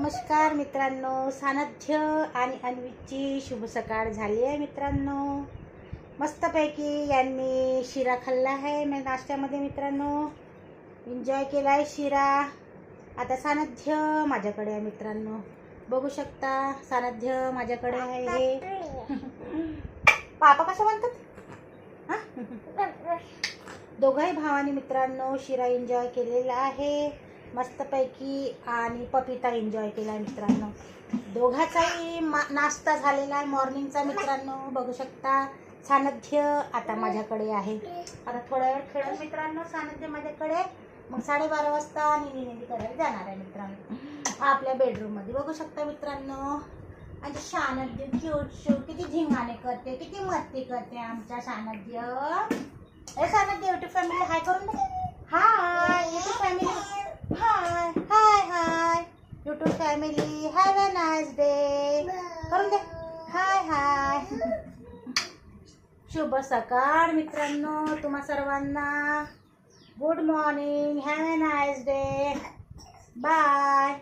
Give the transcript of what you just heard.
नमस्कार मित्रांनो, सानध्य आणि अन्वीची शुभ सकाळ झाली आहे मित्रांनो. मस्तपैकी यांनी शिरा खाल्ला आहे मी नाश्त्यामध्ये मित्रांनो. एन्जॉय केला आहे शिरा. आता सानध्य माझ्याकडे आहे मित्रांनो, बघू शकता. सानध्य माझ्याकडे आहे. पापा कसं म्हणतात हां. दोघाही भावांनी मित्रांनो शिरा एन्जॉय केलेला आहे मस्तपैकी, आणि पपिता एन्जॉय केला आहे मित्रांनो. दोघाचाही नाश्ता झालेला आहे मॉर्निंगचा मित्रांनो, बघू शकता. सानध्य आता माझ्याकडे आहे. आता थोड्या वेळ खेळून मित्रांनो सानध्य माझ्याकडे, मग 12:30 वाजता निधी करायला जाणार आहे मित्रांनो आपल्या बेडरूम मध्ये, बघू शकता मित्रांनो. आणि सानध्य क्यूट शो किती धिंगाणे करते, किती मस्ती करते आमच्या सानध्य. ए सानध्य, युट्यूब फॅमिली हाय करून दे. Hi YouTube family, hi hi hi YouTube family, have a nice day करून दे. Hi hi. शुभ सकाळ मित्रांनो तुम्हा सर्वांना. Good morning, have a nice day, bye.